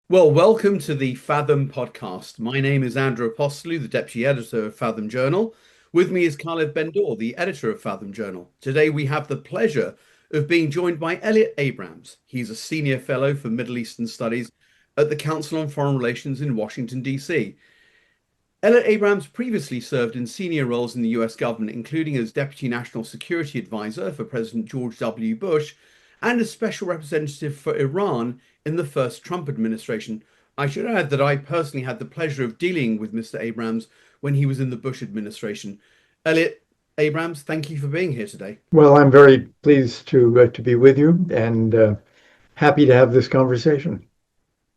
Well, welcome to the Fathom podcast. My name is Andrew Apostolou, the deputy editor of Fathom Journal. With me is Khaled Bendor, the editor of Fathom Journal. Today we have the pleasure of being joined by Elliott Abrams. He's a senior fellow for Middle Eastern Studies at the Council on Foreign Relations in Washington, D.C. Elliott Abrams previously served in senior roles in the US government, including as Deputy National Security Advisor for President George W. Bush and as Special Representative for Iran in the first Trump administration. I should add that I personally had the pleasure of dealing with Mr. Abrams when he was in the Bush administration. Elliott Abrams, thank you for being here today. Well, I'm very pleased to be with you and happy to have this conversation.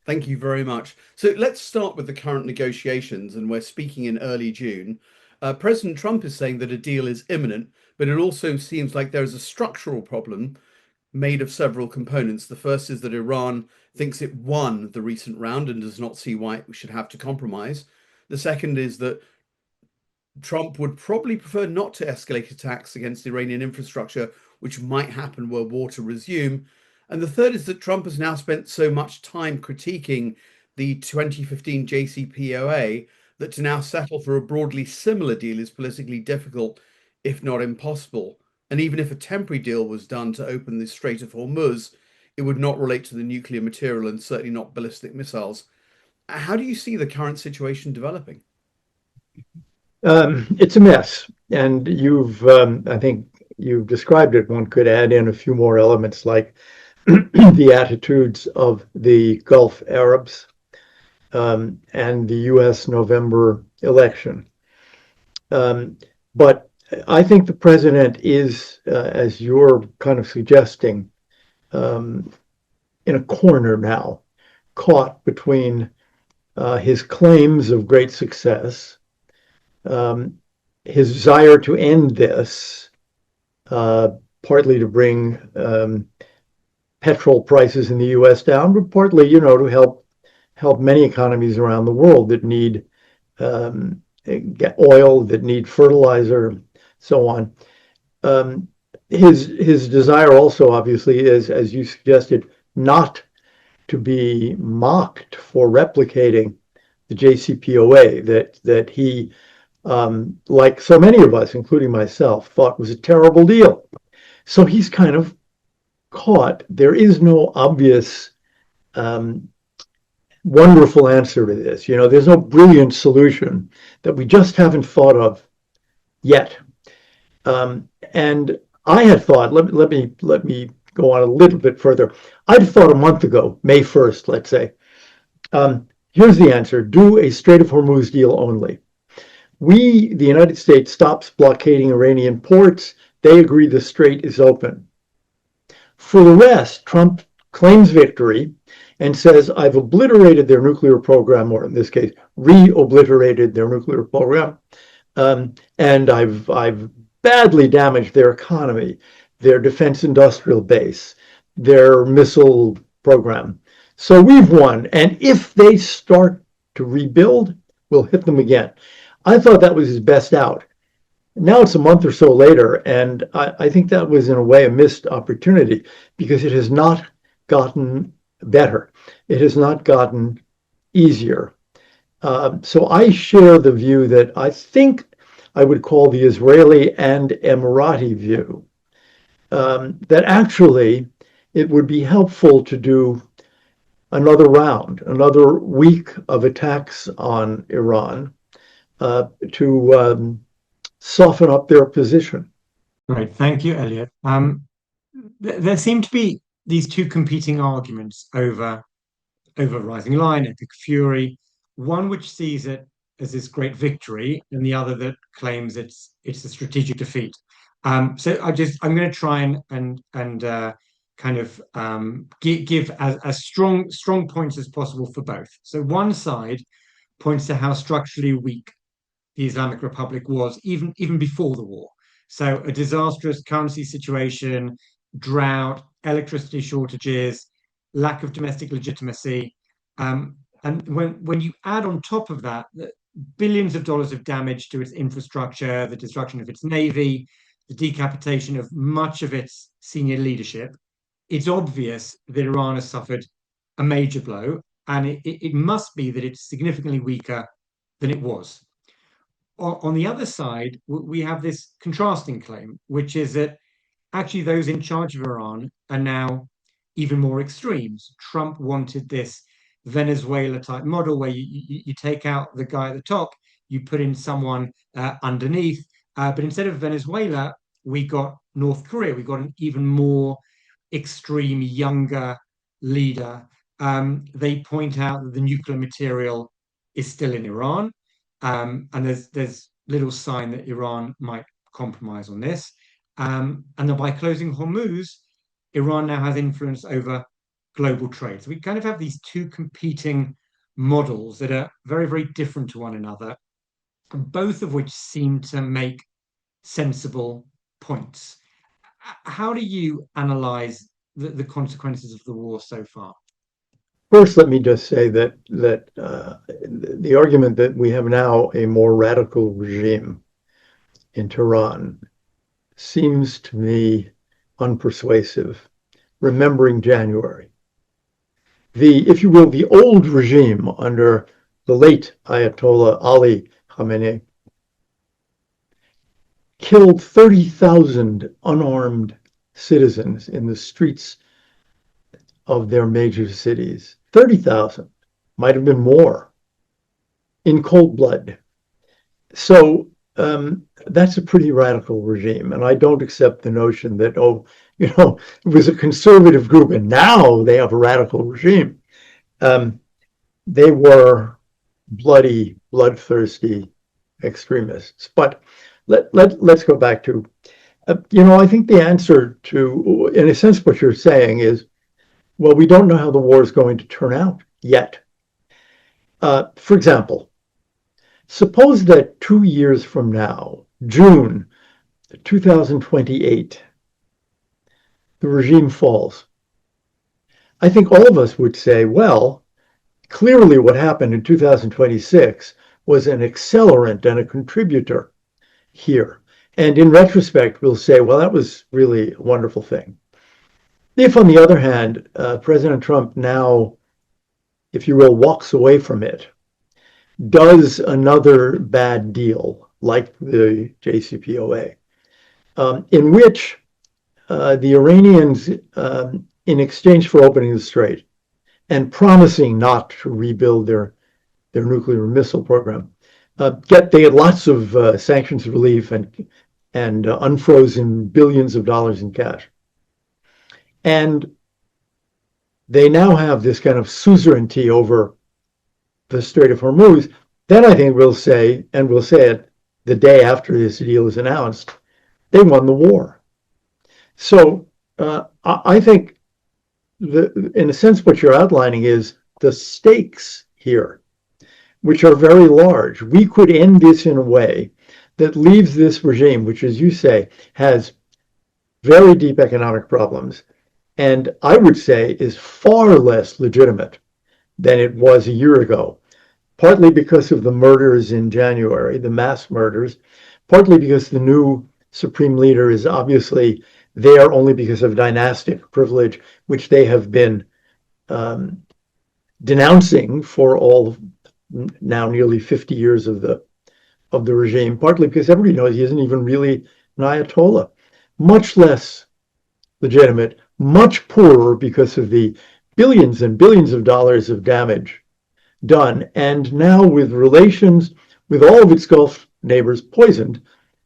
Thank you very much. So let's start with the current negotiations, and we're speaking in early June. President Trump is saying that a deal is imminent, but it also seems like there is a structural problem made of several components. The first is that Iran thinks it won the recent round and does not see why it should have to compromise. The second is that Trump would probably prefer not to escalate attacks against Iranian infrastructure, which might happen were war to resume. And the third is that Trump has now spent so much time critiquing the 2015 JCPOA that to now settle for a broadly similar deal is politically difficult, if not impossible. And even if a temporary deal was done to open the Strait of Hormuz, it would not relate to the nuclear material and certainly not ballistic missiles. How do you see the current situation developing? It's a mess, and I think you've described it. One could add in a few more elements like the attitudes of the Gulf Arabs and the U.S. November election. But I think the president is, as you're kind of suggesting, in a corner now, caught between his claims of great success, his desire to end this, partly to bring petrol prices in the U.S. down, but partly, to help many economies around the world that need get oil, that need fertilizer, so on. His desire also, obviously, is, as you suggested, not to be mocked for replicating the JCPOA that he, like so many of us, including myself, thought was a terrible deal. So he's kind of caught. There is no obvious wonderful answer to this. There's no brilliant solution that we just haven't thought of yet. And I had thought, let me go on a little bit further. I'd thought a month ago, May 1st, let's say, here's the answer: do a Strait of Hormuz deal only. The United States, stops blockading Iranian ports. They agree the strait is open. For the rest, Trump claims victory and says, I've obliterated their nuclear program, or in this case, re-obliterated their nuclear program, and I've badly damaged their economy, their defense industrial base, their missile program. So we've won. And if they start to rebuild, we'll hit them again. I thought that was his best out. Now it's a month or so later, and I think that was, in a way, a missed opportunity because it has not gotten better. It has not gotten easier. So I share the view that I think I would call the Israeli and Emirati view, that actually it would be helpful to do another round, another week of attacks on Iran to soften up their position. Great, thank you, Elliot. There seem to be these two competing arguments over Rising Line, Epic Fury. One which sees it as this great victory, and the other that claims it's a strategic defeat. So I'm going to try and kind of give as strong points as possible for both. So one side points to how structurally weak the Islamic Republic was even before the war. So a disastrous currency situation, drought, electricity shortages, lack of domestic legitimacy. And when you add on top of that, billions of dollars of damage to its infrastructure, the destruction of its navy, the decapitation of much of its senior leadership, it's obvious that Iran has suffered a major blow. and it must be that it's significantly weaker than it was. On the other side, we have this contrasting claim, which is that actually those in charge of Iran are now even more extremes. Trump wanted this Venezuela type model where you take out the guy at the top, you put in someone underneath. But instead of Venezuela, we got North Korea. We got an even more extreme, younger leader. They point out that the nuclear material is still in Iran, and there's little sign that Iran might compromise on this. And then by closing Hormuz, Iran now has influence over global trade. So we kind of have these two competing models that are very, very different to one another, both of which seem to make sensible points. How do you analyze the consequences of the war so far? First, let me just say that the argument that we have now a more radical regime in Tehran seems to me unpersuasive, remembering January. If you will, the old regime under the late Ayatollah Ali Khamenei killed 30,000 unarmed citizens in the streets of their major cities. 30,000, might have been more, in cold blood. So that's a pretty radical regime. And I don't accept the notion that, it was a conservative group and now they have a radical regime. They were bloody, bloodthirsty extremists. But let's go back to, I think the answer to, in a sense, what you're saying is, well, we don't know how the war is going to turn out yet. For example, suppose that 2 years from now, June 2028, the regime falls. I think all of us would say, well, clearly what happened in 2026 was an accelerant and a contributor here. And in retrospect, we'll say, well, that was really a wonderful thing. If, on the other hand, President Trump now, if you will, walks away from it, does another bad deal like the JCPOA, in which the Iranians, in exchange for opening the strait and promising not to rebuild their nuclear missile program, they had lots of sanctions relief and unfrozen billions of dollars in cash. And they now have this kind of suzerainty over the Strait of Hormuz. Then I think we'll say, and we'll say it the day after this deal is announced, they won the war. So I think, in a sense, what you're outlining is the stakes here, which are very large. We could end this in a way that leaves this regime, which, as you say, has very deep economic problems, and I would say is far less legitimate than it was a year ago, partly because of the murders in January, the mass murders, partly because the new supreme leader is obviously there only because of dynastic privilege, which they have been denouncing for all now nearly 50 years of the regime, partly because everybody knows he isn't even really an Ayatollah, much less legitimate, much poorer because of the billions and billions of dollars of damage done, and now with relations with all of its Gulf neighbors poisoned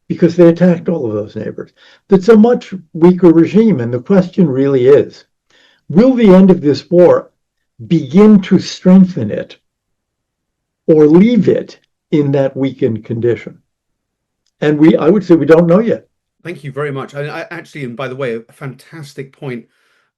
because they attacked all of those neighbors. That's a much weaker regime, and the question really is, will the end of this war begin to strengthen it or leave it in that weakened condition? And I would say we don't know yet. Thank you very much. I actually, and by the way, a fantastic point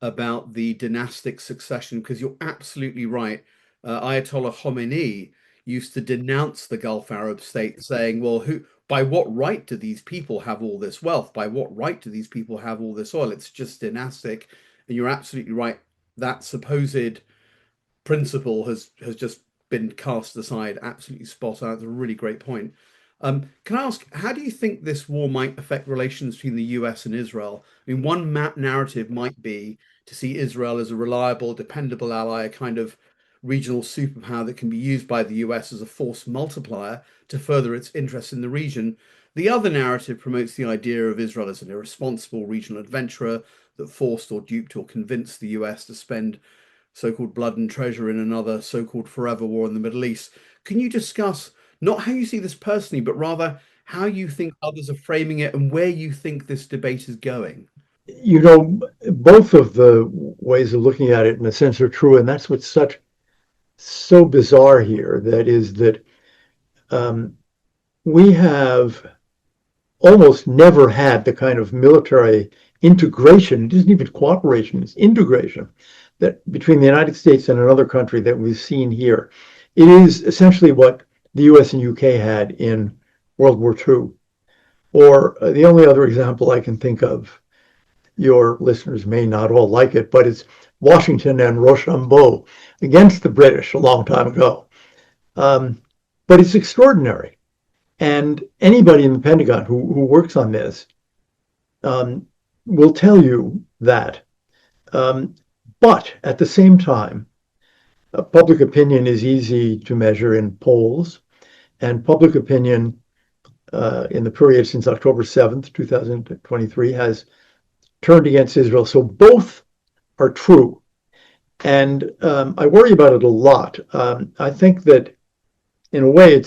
about the dynastic succession, because you're absolutely right. Ayatollah Khomeini used to denounce the Gulf Arab states, saying, well, by what right do these people have all this wealth? By what right do these people have all this oil? It's just dynastic. And you're absolutely right. That supposed principle has just been cast aside. Absolutely spot on. It's a really great point. Can I ask, how do you think this war might affect relations between the US and Israel? I mean, one narrative might be to see Israel as a reliable, dependable ally, a kind of regional superpower that can be used by the US as a force multiplier to further its interests in the region. The other narrative promotes the idea of Israel as an irresponsible regional adventurer that forced or duped or convinced the US to spend so-called blood and treasure in another so-called forever war in the Middle East. Can you discuss not how you see this personally, but rather how you think others are framing it and where you think this debate is going? You know, both of the ways of looking at it in a sense are true, and that's what's so bizarre here. That is that um, we have almost never had the kind of military integration. It isn't even cooperation; it's integration that between the United States and another country that we've seen here. It is essentially what the U.S. and U.K. had in World War II. Or the only other example I can think of, your listeners may not all like it, but it's Washington and Rochambeau against the British a long time ago. Um, but it's extraordinary. And anybody in the Pentagon who works on this will tell you that. But at the same time, public opinion is easy to measure in polls, and public opinion in the period since October 7th, 2023, has turned against Israel. So both are true. And I worry about it a lot. I think that in a way,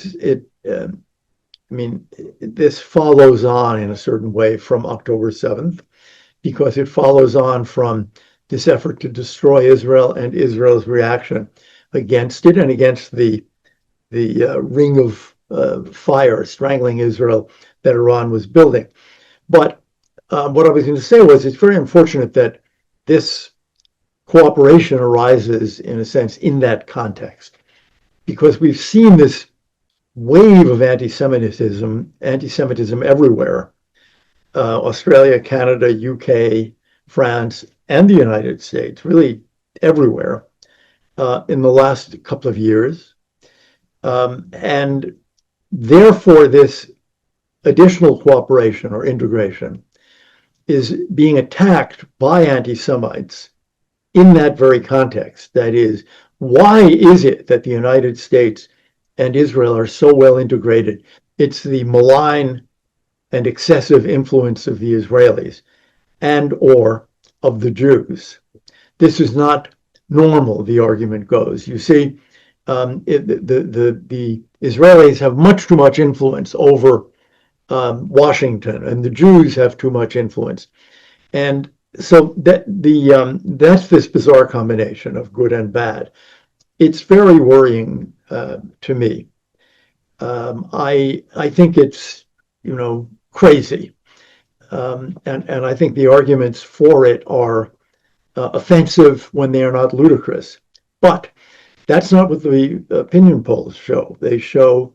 this follows on in a certain way from October 7th, because it follows on from this effort to destroy Israel and Israel's reaction against it and against the ring of fire strangling Israel that Iran was building. But what I was going to say was it's very unfortunate that this cooperation arises, in a sense, in that context, because we've seen this wave of anti-Semitism everywhere. Australia, Canada, UK, France, and the United States, really everywhere, in the last couple of years. And therefore, this additional cooperation or integration is being attacked by anti-Semites in that very context. That is, why is it that the United States and Israel are so well integrated? It's the malign and excessive influence of the Israelis and or of the Jews. This is not normal, the argument goes. You see, the Israelis have much too much influence over Washington, and the Jews have too much influence. And so that's this bizarre combination of good and bad. It's very worrying to me. I think it's, crazy. And I think the arguments for it are offensive when they are not ludicrous. But that's not what the opinion polls show. They show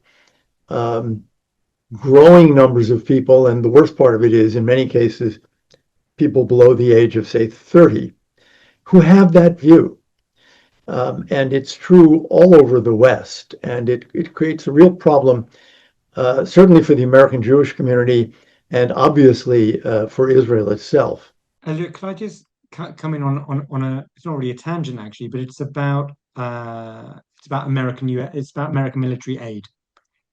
growing numbers of people, and the worst part of it is, in many cases, people below the age of, say, 30, who have that view. And it's true all over the West, and it creates a real problem, certainly for the American Jewish community, and obviously for Israel itself. Elliot, could I just come in on a? It's not really a tangent actually, but it's about American military aid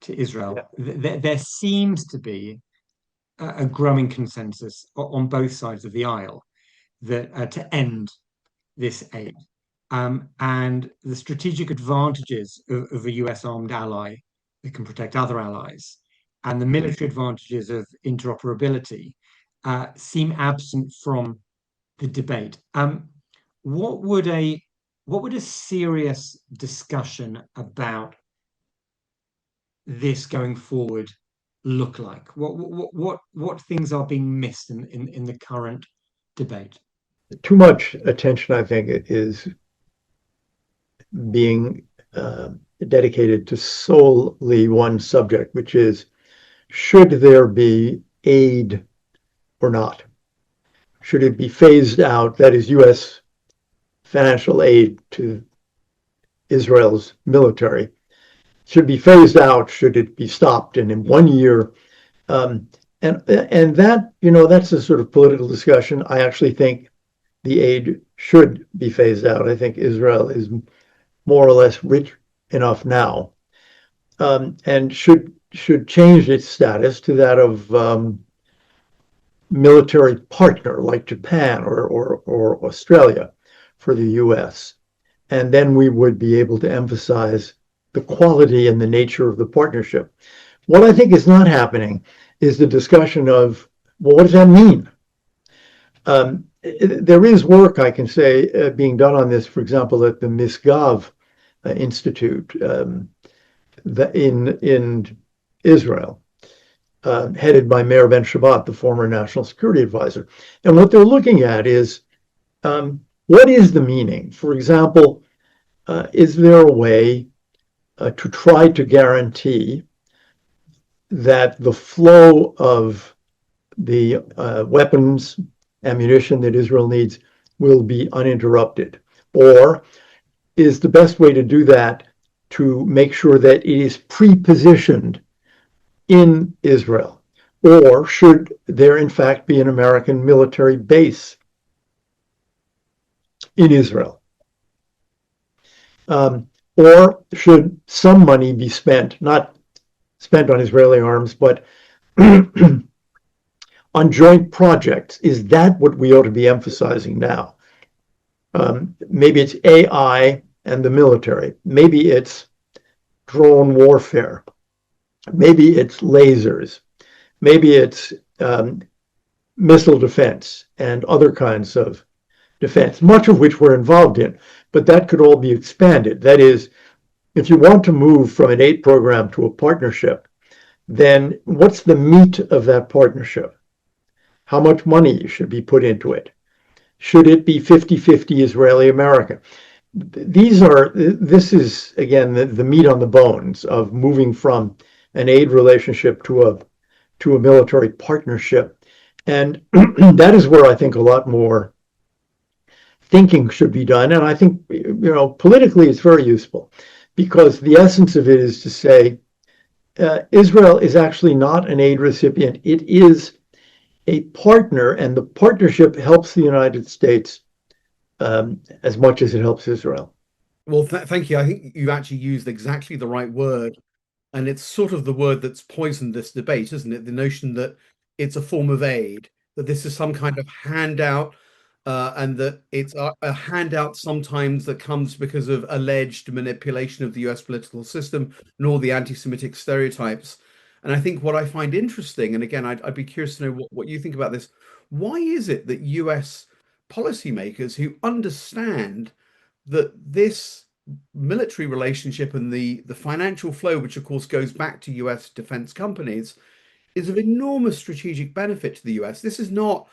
to Israel. Yeah. There seems to be a growing consensus on both sides of the aisle that to end this aid. And the strategic advantages of a US armed ally that can protect other allies and the military advantages of interoperability seem absent from the debate. What would a serious discussion about this going forward look like? What things are being missed in the current debate? Too much attention, I think, is being dedicated to solely one subject, which is, should there be aid or not? Should it be phased out? That is, U.S. financial aid to Israel's military. Should it be phased out? Should it be stopped? And in 1 year, and that, that's a sort of political discussion. I actually think the aid should be phased out. I think Israel is more or less rich enough now, and should change its status to that of military partner like Japan or Australia for the US. And then we would be able to emphasize the quality and the nature of the partnership. What I think is not happening is the discussion of, well, what does that mean? There is work, I can say, being done on this, for example, at the Misgav Institute in Israel, headed by Meir Ben Shabbat, the former national security advisor. And what they're looking at is, what is the meaning? For example, is there a way to try to guarantee that the flow of the weapons, ammunition that Israel needs will be uninterrupted? Or is the best way to do that to make sure that it is pre-positioned in Israel? Or should there in fact be an American military base in Israel? Or should some money be spent, not spent on Israeli arms, but on joint projects? Is that what we ought to be emphasizing now? Maybe it's AI and the military. Maybe it's drone warfare. Maybe it's lasers. Maybe it's missile defense and other kinds of defense, much of which we're involved in. But that could all be expanded. That is, if you want to move from an aid program to a partnership, then what's the meat of that partnership? How much money should be put into it? Should it be 50-50 Israeli-American? This is, again, the meat on the bones of moving from an aid relationship to a military partnership. And that is where I think a lot more thinking should be done. And I think, politically it's very useful, because the essence of it is to say, Israel is actually not an aid recipient. It is a partner, and the partnership helps the United States as much as it helps Israel. Well, thank you. I think you actually used exactly the right word. And it's sort of the word that's poisoned this debate, isn't it? The notion that it's a form of aid, that this is some kind of handout, and that it's a handout sometimes that comes because of alleged manipulation of the US political system and all the anti-Semitic stereotypes. And I think what I find interesting, and again, I'd be curious to know what you think about this. Why is it that US policymakers who understand that this military relationship and the financial flow, which of course goes back to US defense companies, is of enormous strategic benefit to the US? This is not,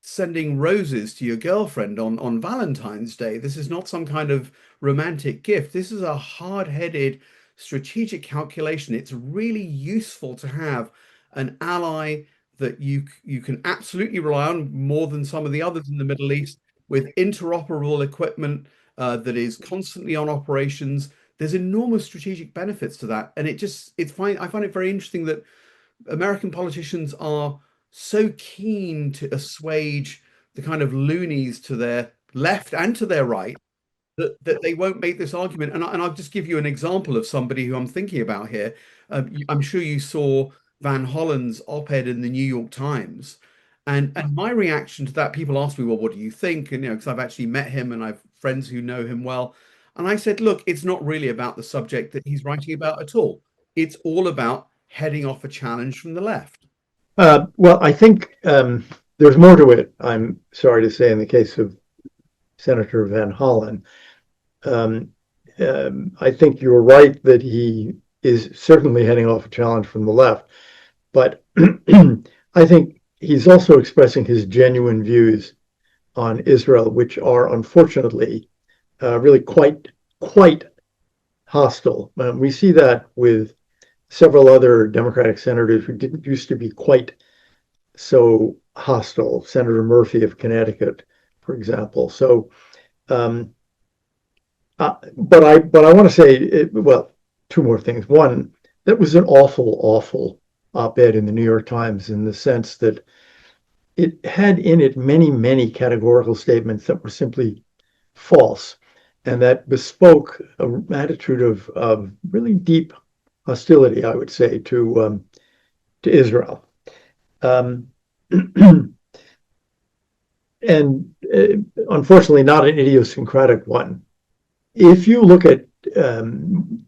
sending roses to your girlfriend on Valentine's Day. This is not some kind of romantic gift. This is a hard-headed strategic calculation. It's really useful to have an ally that you can absolutely rely on, more than some of the others in the Middle East, with interoperable equipment that is constantly on operations. There's enormous strategic benefits to that. And I find it very interesting that American politicians are so keen to assuage the kind of loonies to their left and to their right that they won't make this argument. And I'll just give you an example of somebody who I'm thinking about here. I'm sure you saw Van Hollen's op-ed in the New York Times. And my reaction to that, people ask me, well, what do you think? And, because I've actually met him and I've friends who know him well. And I said, look, it's not really about the subject that he's writing about at all. It's all about heading off a challenge from the left. Well, I think there's more to it, I'm sorry to say, in the case of Senator Van Hollen. I think you're right that he is certainly heading off a challenge from the left. But I think he's also expressing his genuine views on Israel, which are unfortunately really quite hostile. We see that with several other Democratic senators who didn't used to be quite so hostile. Senator Murphy of Connecticut, for example. So, but I want to say, well, two more things. One, that was an awful op-ed in the New York Times, in the sense that it had in it many categorical statements that were simply false. and that bespoke an attitude of really deep hostility, I would say, to Israel. Um, and unfortunately, not an idiosyncratic one. If you look at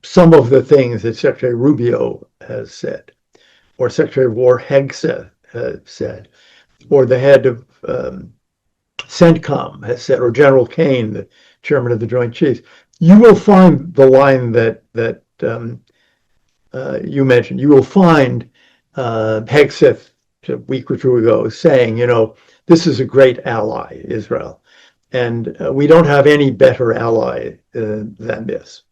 some of the things that Secretary Rubio has said, or Secretary of War Hegseth has said, or the head of CENTCOM has said, or General Kane, the chairman of the Joint Chiefs, you will find the line that you mentioned. You will find Hegseth a week or two ago saying, this is a great ally, Israel, and we don't have any better ally than this.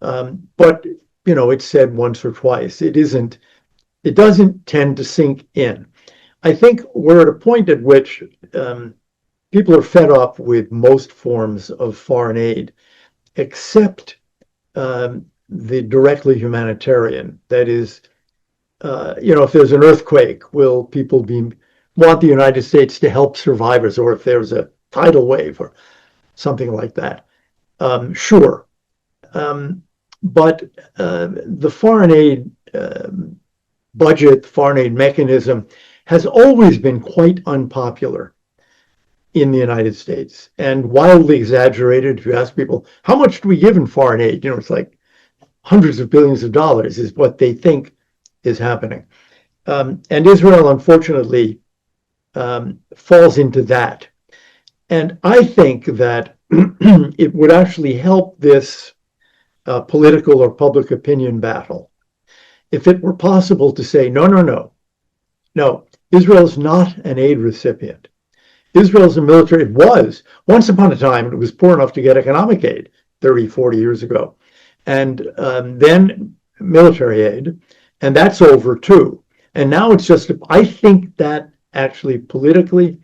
But it's said once or twice. It doesn't tend to sink in. I think we're at a point at which people are fed up with most forms of foreign aid, except the directly humanitarian. That is, if there's an earthquake, will people want the United States to help survivors, or if there's a tidal wave or something like that? Sure. But the foreign aid budget, foreign aid mechanism has always been quite unpopular in the United States and wildly exaggerated. If you ask people, how much do we give in foreign aid? It's like hundreds of billions of dollars is what they think is happening. And Israel, unfortunately, falls into that. And I think that it would actually help this political or public opinion battle if it were possible to say, no, Israel is not an aid recipient. Israel's a military, it was, once upon a time, it was poor enough to get economic aid 30, 40 years ago. And then military aid, and that's over too. And now it's just, I think that actually politically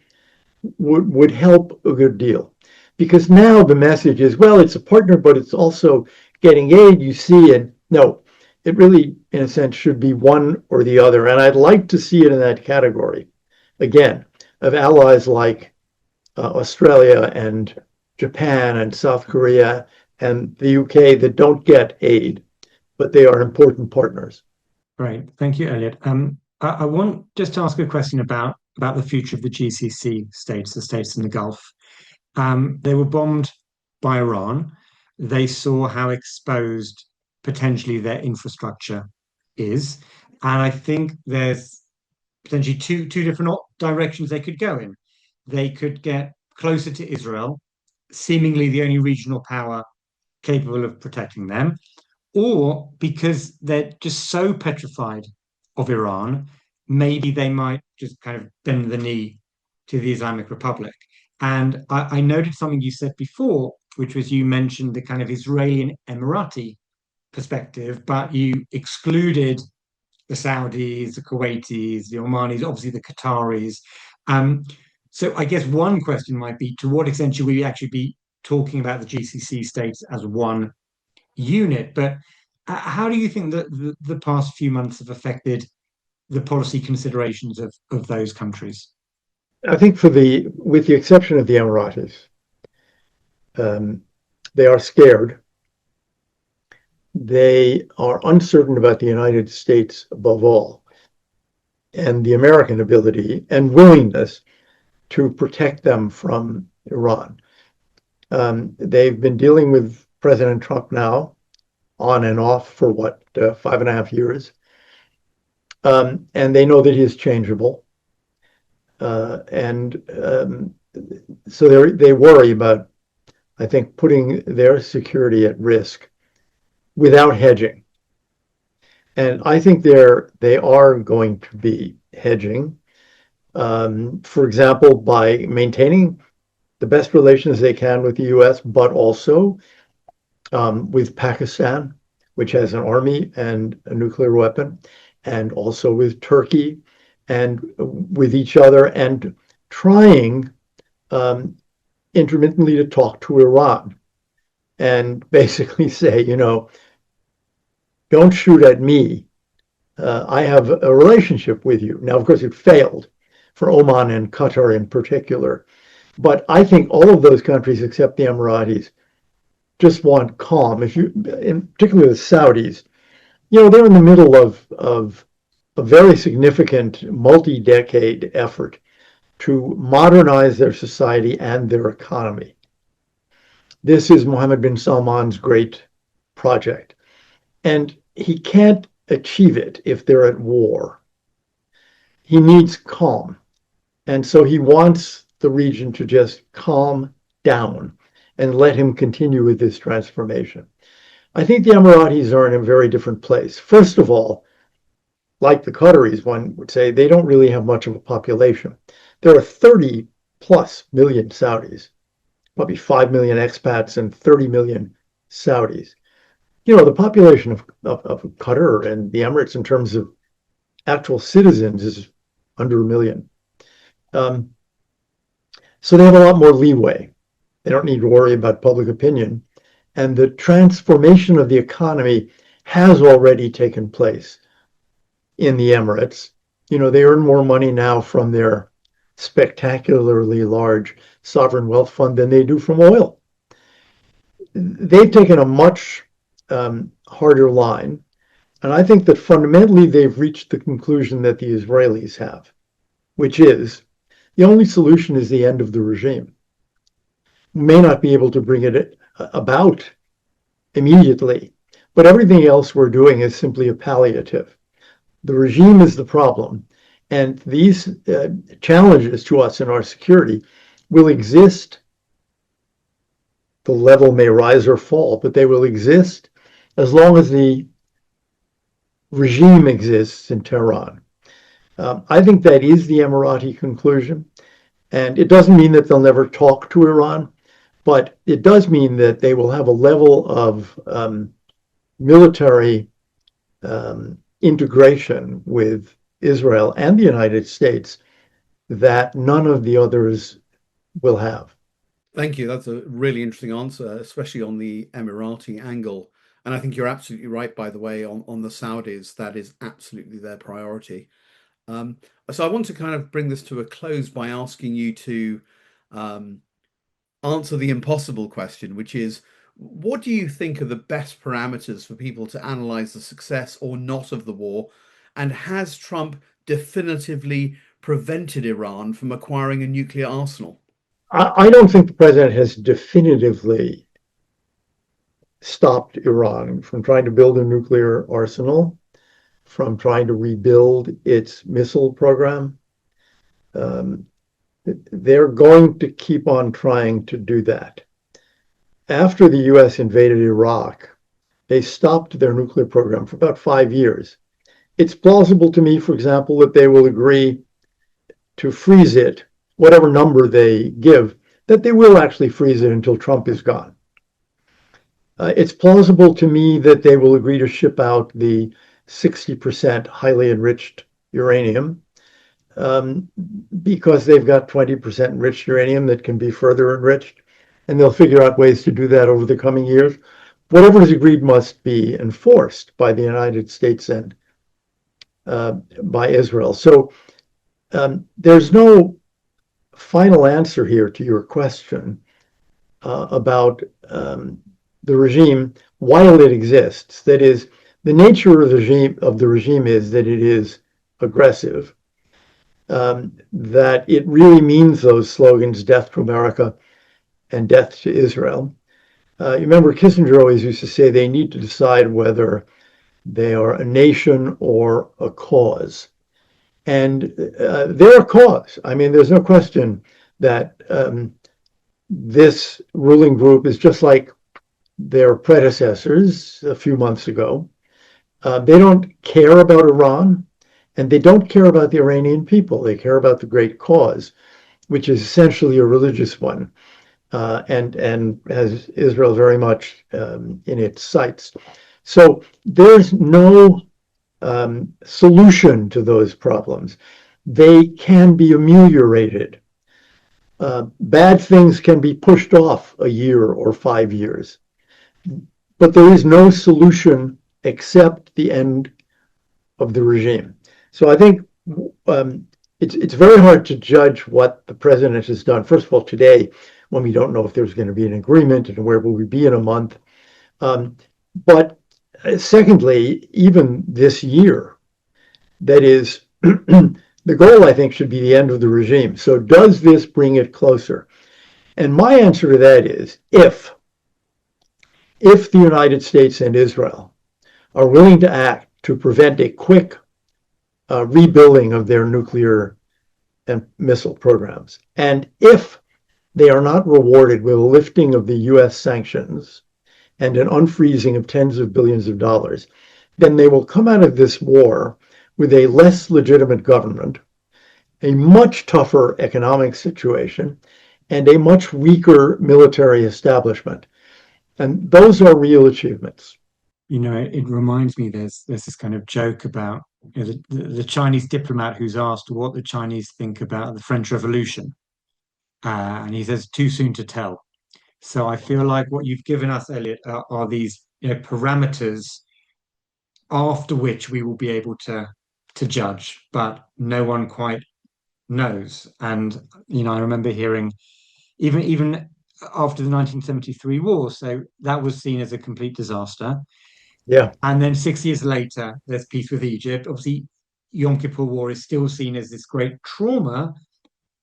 would help a good deal. Because now the message is, well, it's a partner, but it's also getting aid, you see, and no, it really, in a sense, should be one or the other. And I'd like to see it in that category, again, of allies like Australia and Japan and South Korea and the UK that don't get aid, but they are important partners. Great. Thank you, Elliott. I want just to ask a question about the future of the GCC states, the states in the Gulf. They were bombed by Iran. They saw how exposed potentially their infrastructure is. And I think there's potentially two different directions they could go in. They could get closer to Israel, seemingly the only regional power capable of protecting them, or because they're just so petrified of Iran, maybe they might just kind of bend the knee to the Islamic Republic. And I noted something you said before, which was you mentioned the kind of Israeli and Emirati perspective, but you excluded the Saudis, the Kuwaitis, the Omanis, obviously the Qataris. So I guess one question might be, to what extent should we actually be talking about the GCC states as one unit? But how do you think that the past few months have affected the policy considerations of those countries? I think with the exception of the Emiratis, they are scared. They are uncertain about the United States above all, and the American ability and willingness to protect them from Iran. They've been dealing with President Trump now on and off for 5.5 years. And they know that he is changeable. And so they worry about, I think, putting their security at risk without hedging. And I think they are going to be hedging, for example, by maintaining the best relations they can with the US, but also with Pakistan, which has an army and a nuclear weapon, and also with Turkey and with each other, and trying intermittently to talk to Iran and basically say, don't shoot at me. I have a relationship with you. Now, of course, it failed for Oman and Qatar in particular. But I think all of those countries, except the Emiratis, just want calm. If you, in particular the Saudis, they're in the middle of a very significant multi-decade effort to modernize their society and their economy. This is Mohammed bin Salman's great project. And he can't achieve it if they're at war. He needs calm. And so he wants the region to just calm down and let him continue with this transformation. I think the Emiratis are in a very different place. First of all, like the Qataris, one would say, they don't really have much of a population. There are 30 plus million Saudis, probably 5 million expats and 30 million Saudis. The population of Qatar and the Emirates in terms of actual citizens is under 1 million. So they have a lot more leeway. They don't need to worry about public opinion. And the transformation of the economy has already taken place in the Emirates. They earn more money now from their spectacularly large sovereign wealth fund than they do from oil. They've taken a much harder line. And I think that fundamentally they've reached the conclusion that the Israelis have, which is the only solution is the end of the regime. We may not be able to bring it about immediately, but everything else we're doing is simply a palliative. The regime is the problem, and these challenges to us in our security will exist. The level may rise or fall, but they will exist as long as the regime exists in Tehran. I think that is the Emirati conclusion. And it doesn't mean that they'll never talk to Iran, but it does mean that they will have a level of military integration with Israel and the United States that none of the others will have. Thank you. That's a really interesting answer, especially on the Emirati angle. And I think you're absolutely right, by the way, on the Saudis. That is absolutely their priority. So I want to kind of bring this to a close by asking you to answer the impossible question, which is, what do you think are the best parameters for people to analyze the success or not of the war? And has Trump definitively prevented Iran from acquiring a nuclear arsenal? I don't think the president has definitively stopped Iran from trying to build a nuclear arsenal, from trying to rebuild its missile program. They're going to keep on trying to do that. After the US invaded Iraq, they stopped their nuclear program for about 5 years. It's plausible to me, for example, that they will agree to freeze it, whatever number they give, that they will actually freeze it until Trump is gone. It's plausible to me that they will agree to ship out the 60% highly enriched uranium because they've got 20% enriched uranium that can be further enriched, and they'll figure out ways to do that over the coming years. Whatever is agreed must be enforced by the United States and by Israel. So there's no final answer here to your question about the regime while it exists. That is, the nature of the regime is that it is aggressive, that it really means those slogans, death to America and death to Israel. You remember Kissinger always used to say they need to decide whether they are a nation or a cause. And they're a cause. I mean, there's no question that this ruling group is just like their predecessors a few months ago. They don't care about Iran, and they don't care about the Iranian people. They care about the great cause, which is essentially a religious one, and has Israel very much in its sights. So there's no solution to those problems. They can be ameliorated. Bad things can be pushed off a year or 5 years. But there is no solution except the end of the regime. So I think it's very hard to judge what the president has done. First of all, today when we don't know if there's going to be an agreement and where will we be in a month. But secondly, even this year, that is, the goal, I think, should be the end of the regime. So does this bring it closer? And my answer to that is if the United States and Israel are willing to act to prevent a quick rebuilding of their nuclear and missile programs, and if they are not rewarded with a lifting of the US sanctions and an unfreezing of tens of billions of dollars, then they will come out of this war with a less legitimate government, a much tougher economic situation, and a much weaker military establishment. And those are real achievements. You know, it reminds me there's this kind of joke about, you know, the Chinese diplomat who's asked what the Chinese think about the French Revolution. And he says, too soon to tell. So I feel like what you've given us, Elliot, are these, you know, parameters after which we will be able to judge, but no one quite knows. And you know, I remember hearing even after the 1973 war, so that was seen as a complete disaster. Yeah. And then 6 years later, there's peace with Egypt. Obviously, Yom Kippur War is still seen as this great trauma,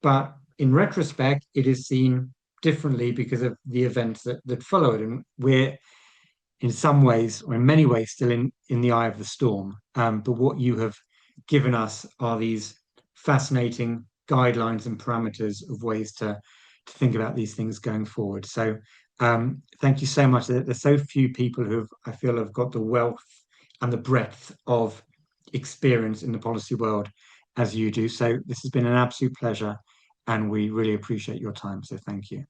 but in retrospect, it is seen differently because of the events that followed. And we're in some ways, or in many ways, still in the eye of the storm. But what you have given us are these fascinating guidelines and parameters of ways to think about these things going forward. So thank you so much. There's so few people who I feel have got the wealth and the breadth of experience in the policy world as you do. So this has been an absolute pleasure, and we really appreciate your time. So thank you.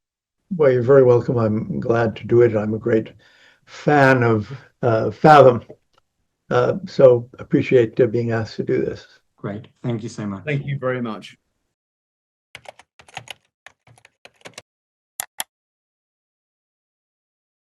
Well, you're very welcome. I'm glad to do it. I'm a great fan of Fathom. So appreciate being asked to do this. Great. Thank you so much. Thank you very much.